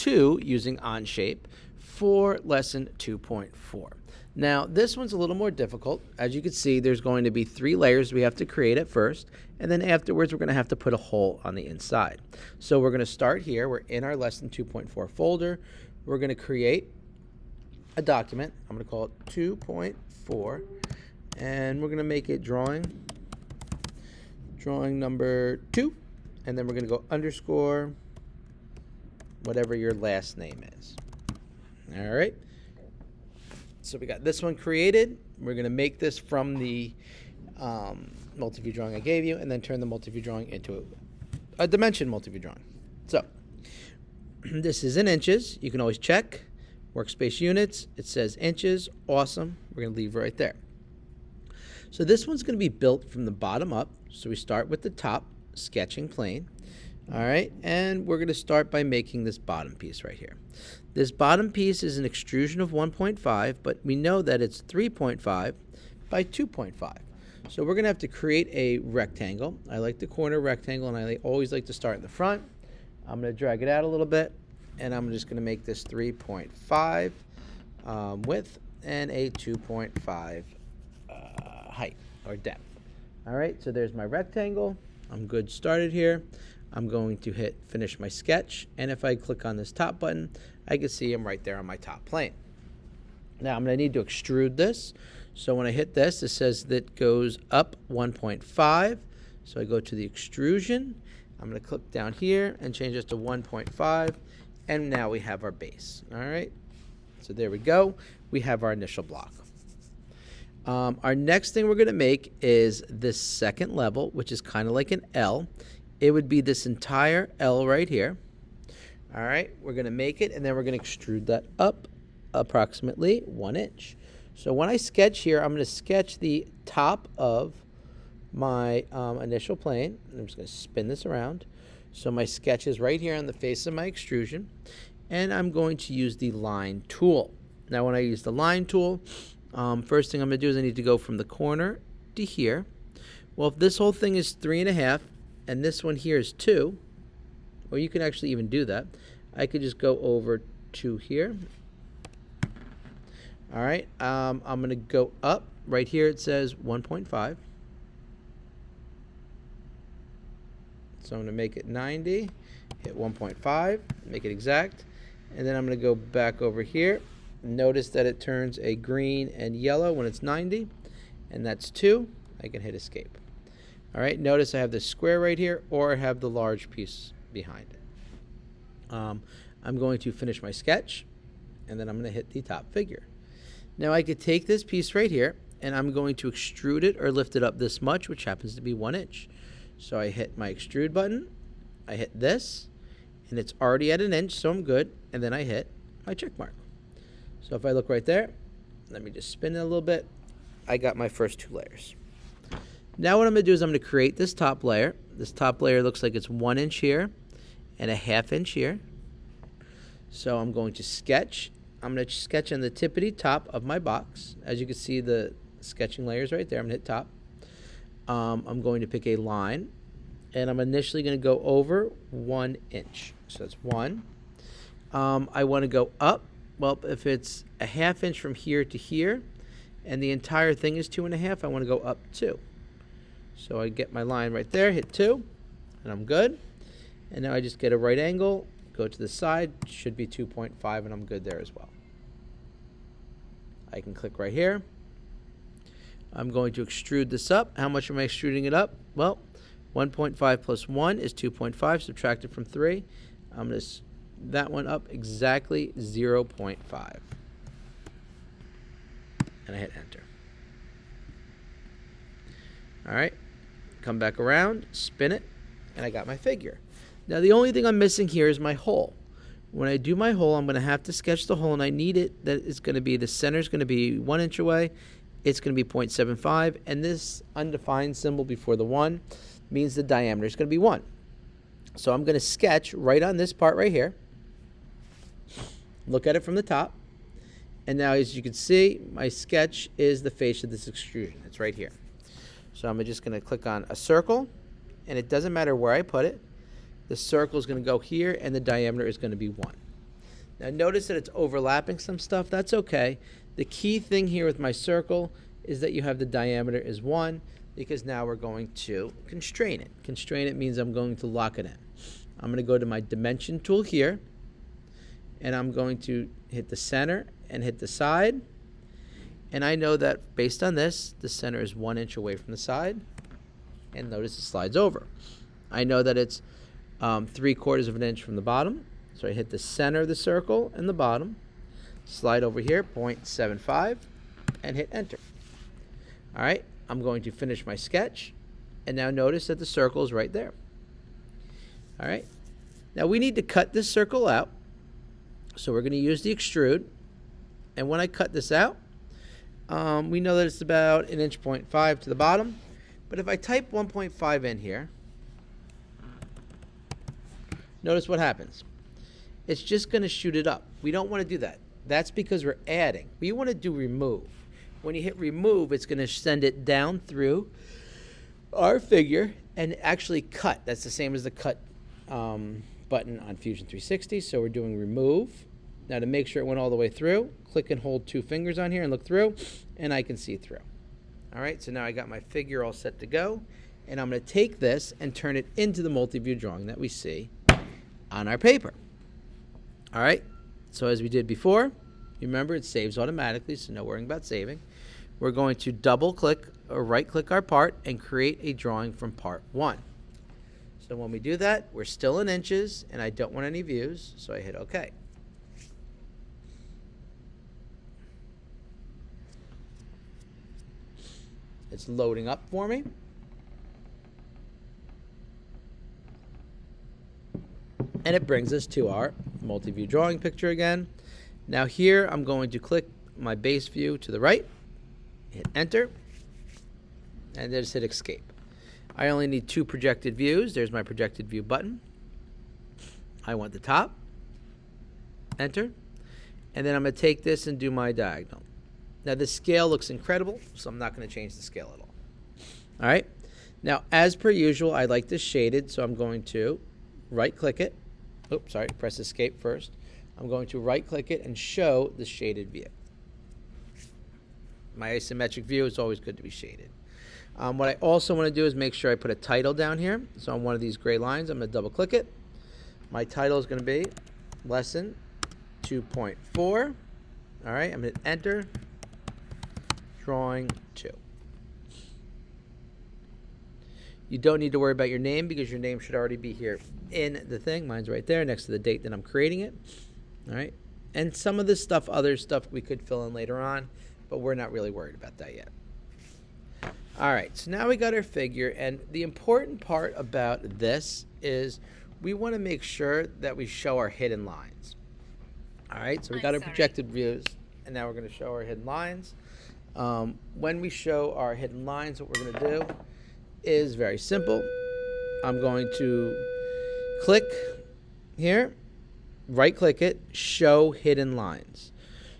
2 using Onshape for lesson 2.4. Now, this one's a little more difficult. As you can see, there's going to be 3 layers we have to create at first, and then afterwards we're going to have to put a hole on the inside. So we're going to start here. We're in our lesson 2.4 folder. We're going to create a document. I'm going to call it 2.4, and we're going to make it drawing number 2, and then we're going to go underscore whatever your last name is. All right. So we got this one created. We're going to make this from the multiview drawing I gave you, and then turn the multiview drawing into a dimension multiview drawing. So this is in inches. You can always check. Workspace units. It says inches. Awesome. We're going to leave right there. So this one's going to be built from the bottom up. So we start with the top, sketching plane. All right, and we're going to start by making this bottom piece right here. This bottom piece is an extrusion of 1.5, but we know that it's 3.5 by 2.5. So we're going to have to create a rectangle. I like the corner rectangle, and I always like to start in the front. I'm going to drag it out a little bit, and I'm just going to make this 3.5 width and a 2.5 height or depth. All right, so there's my rectangle. I'm good started here. I'm going to hit finish my sketch, and if I click on this top button, I can see I'm right there on my top plane. Now I'm going to need to extrude this. So when I hit this, it says that goes up 1.5. So I go to the extrusion. I'm going to click down here and change this to 1.5, and now we have our base. All right, so there we go. We have our initial block. Our next thing we're going to make is this second level, which is kind of like an L. It would be this entire L right here. All right, we're going to make it, and then we're going to extrude that up approximately 1 inch. So when I sketch here, I'm going to sketch the top of my initial plane. I'm just going to spin this around. So my sketch is right here on the face of my extrusion, and I'm going to use the line tool. Now when I use the line tool, first thing I'm going to do is I need to go from the corner to here. Well, if this whole thing is 3.5, and this one here is 2, or you can actually even do that. I could just go over to here. All right, I'm going to go up. Right here it says 1.5. So I'm going to make it 90, hit 1.5, make it exact, and then I'm going to go back over here. Notice that it turns a green and yellow when it's 90, and that's 2. I can hit escape. All right, notice I have this square right here, or I have the large piece behind it. I'm going to finish my sketch, and then I'm going to hit the top figure. Now I could take this piece right here, and I'm going to extrude it or lift it up this much, which happens to be 1 inch. So I hit my extrude button, I hit this, and it's already at 1 inch, so I'm good, and then I hit my check mark. So if I look right there, let me just spin it a little bit, I got my first 2 layers. Now what I'm going to do is I'm going to create this top layer. This top layer looks like it's 1 inch here and a 1/2 inch here. So I'm going to sketch. I'm going to sketch on the tippity top of my box. As you can see, the sketching layers right there. I'm going to hit top. I'm going to pick a line, and I'm initially going to go over 1 inch. So that's 1. I want to go up. Well, if it's a 1/2 inch from here to here, and the entire thing is 2.5, I want to go up 2. So I get my line right there, hit 2, and I'm good. And now I just get a right angle, go to the side, should be 2.5, and I'm good there as well. I can click right here. I'm going to extrude this up. How much am I extruding it up? Well, 1.5 plus 1 is 2.5, subtracted from 3. I'm going to that one up exactly 0.5. And I hit enter. All right, come back around, spin it, and I got my figure. Now the only thing I'm missing here is my hole. When I do my hole, I'm going to have to sketch the hole, and I need it that it's going to be, the center is going to be 1 inch away. It's going to be 0.75, and this undefined symbol before the 1 means the diameter is going to be 1. So I'm going to sketch right on this part right here. Look at it from the top. And now, as you can see, my sketch is the face of this extrusion. It's right here. So I'm just going to click on a circle, and it doesn't matter where I put it. The circle is going to go here, and the diameter is going to be 1. Now notice that it's overlapping some stuff. That's okay. The key thing here with my circle is that you have the diameter is 1, because now we're going to constrain it. Constrain it means I'm going to lock it in. I'm going to go to my dimension tool here, and I'm going to hit the center and hit the side. And I know that based on this, the center is 1 inch away from the side. And notice it slides over. I know that it's 3/4 of an inch from the bottom. So I hit the center of the circle and the bottom, slide over here, 0.75, and hit enter. All right, I'm going to finish my sketch, and now notice that the circle is right there. All right, now we need to cut this circle out, so we're going to use the extrude, and when I cut this out, we know that it's about 1.5 inches to the bottom, but if I type 1.5 in here, notice what happens. It's just going to shoot it up. We don't want to do that. That's because we're adding. We want to do remove. When you hit remove, it's going to send it down through our figure and actually cut. That's the same as the cut button on Fusion 360. So we're doing remove. Now to make sure it went all the way through, click and hold 2 fingers on here and look through, and I can see through. All right, so now I got my figure all set to go, and I'm going to take this and turn it into the multi-view drawing that we see on our paper. All right, so as we did before, remember it saves automatically, so no worrying about saving. We're going to double click or right click our part and create a drawing from part 1. So when we do that, we're still in inches and I don't want any views, so I hit OK. It's loading up for me. And it brings us to our multi-view drawing picture again. Now here I'm going to click my base view to the right, hit enter, and then just hit escape. I only need 2 projected views. There's my projected view button. I want the top, enter, and then I'm going to take this and do my diagonal. Now the scale looks incredible, so I'm not going to change the scale at all. All right. Now as per usual, I like this shaded, so I'm going to right click it. Oops, sorry, press escape first. I'm going to right click it and show the shaded view. My isometric view is always good to be shaded. What I also want to do is make sure I put a title down here. So on one of these gray lines, I'm going to double click it. My title is going to be lesson 2.4. All right, I'm going to enter drawing 2. You don't need to worry about your name because your name should already be here in the thing. Mine's right there next to the date that I'm creating it. All right. And some of this stuff, other stuff we could fill in later on, but we're not really worried about that yet. All right. So now we got our figure. And the important part about this is we want to make sure that we show our hidden lines. All right. So we got our projected views, and now we're going to show our hidden lines. When we show our hidden lines, what we're going to do is very simple. I'm going to click here, right click it, show hidden lines.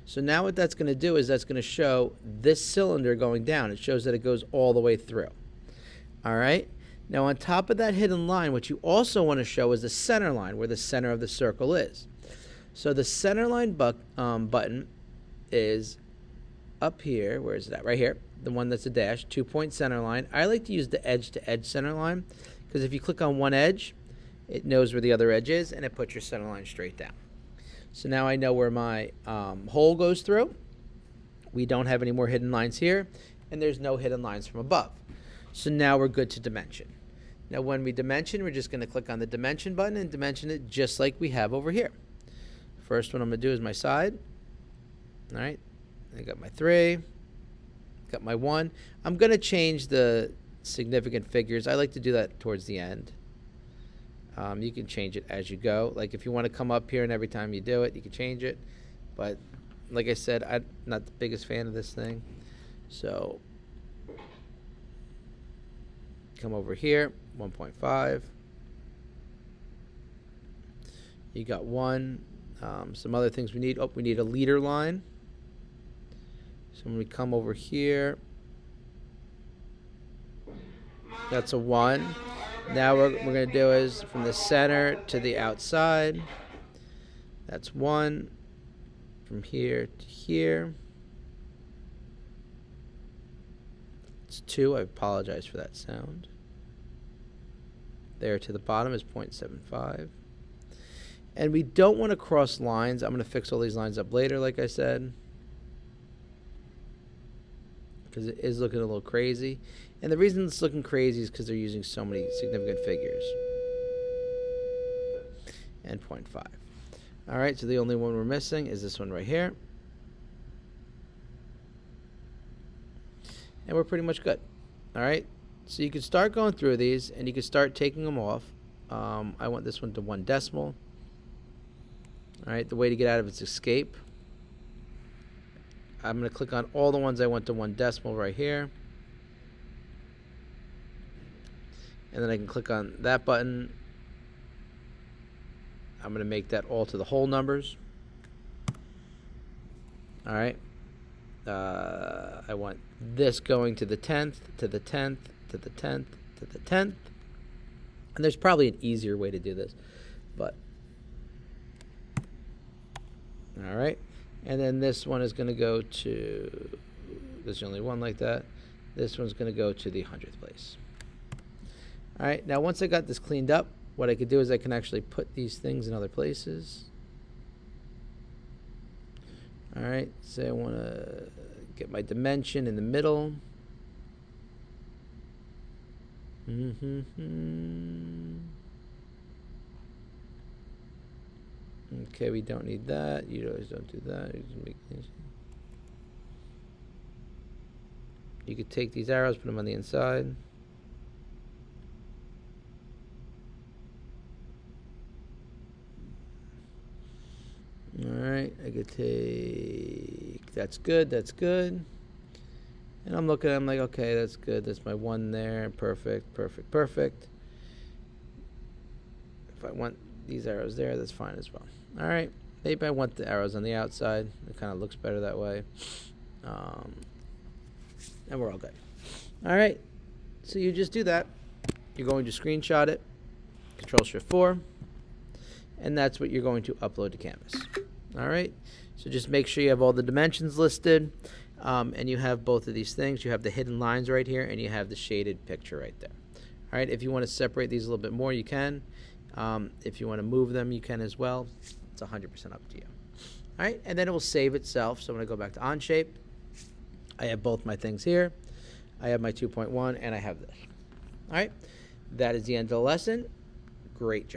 So now what that's going to do is that's going to show this cylinder going down. It shows that it goes all the way through. All right. Now on top of that hidden line, what you also want to show is the center line, where the center of the circle is. So the center line button is up here. Where is that? Right here. The one that's a dash, 2-point center line. I like to use the edge-to-edge center line because if you click on one edge, it knows where the other edge is, and it puts your center line straight down. So now I know where my hole goes through. We don't have any more hidden lines here, and there's no hidden lines from above. So now we're good to dimension. Now when we dimension, we're just going to click on the dimension button and dimension it just like we have over here. First one I'm going to do is my side. All right, I got my 3. Got my 1. I'm going to change the significant figures. I like to do that towards the end. You can change it as you go. Like if you want to come up here and every time you do it, you can change it. But like I said, I'm not the biggest fan of this thing. So come over here, 1.5. You got 1. Some other things we need. Oh, we need a leader line. So when we come over here, that's a 1. Now what we're going to do is from the center to the outside, That's 1 from here to here. It's 2. I apologize for that sound. There to the bottom is 0.75. And we don't want to cross lines. I'm going to fix all these lines up later, like I said, because it is looking a little crazy. And the reason it's looking crazy is because they're using so many significant figures. And 0.5. All right, so the only one we're missing is this one right here. And we're pretty much good. All right, so you can start going through these, and you can start taking them off. I want this one to 1 decimal. All right, the way to get out of it is escape. I'm going to click on all the ones I want to 1 decimal right here. And then I can click on that button. I'm going to make that all to the whole numbers. All right. I want this going to the 10th, to the 10th, to the 10th, to the 10th. And there's probably an easier way to do this, but all right. And then this one is going to go to, there's only one like that. This one's going to go to the 100th place. All right. Now, once I got this cleaned up, what I could do is I can actually put these things in other places. All right. So I want to get my dimension in the middle. Okay, we don't need that. You always don't do that. You could take these arrows, put them on the inside. All right, I could take, that's good, that's good. And I'm looking, I'm like, okay, that's good. That's my 1 there. Perfect, perfect, perfect. If I want these arrows there, that's fine as well. All right, maybe I want the arrows on the outside. It kind of looks better that way. And we're all good. All right, so you just do that. You're going to screenshot it, Control-Shift-4, and that's what you're going to upload to Canvas. All right, so just make sure you have all the dimensions listed, and you have both of these things. You have the hidden lines right here, and you have the shaded picture right there. All right, if you want to separate these a little bit more, you can. If you want to move them, you can as well. It's 100% up to you. All right, and then it will save itself. So I'm going to go back to Onshape. I have both my things here. I have my 2.1, and I have this. All right, that is the end of the lesson. Great job.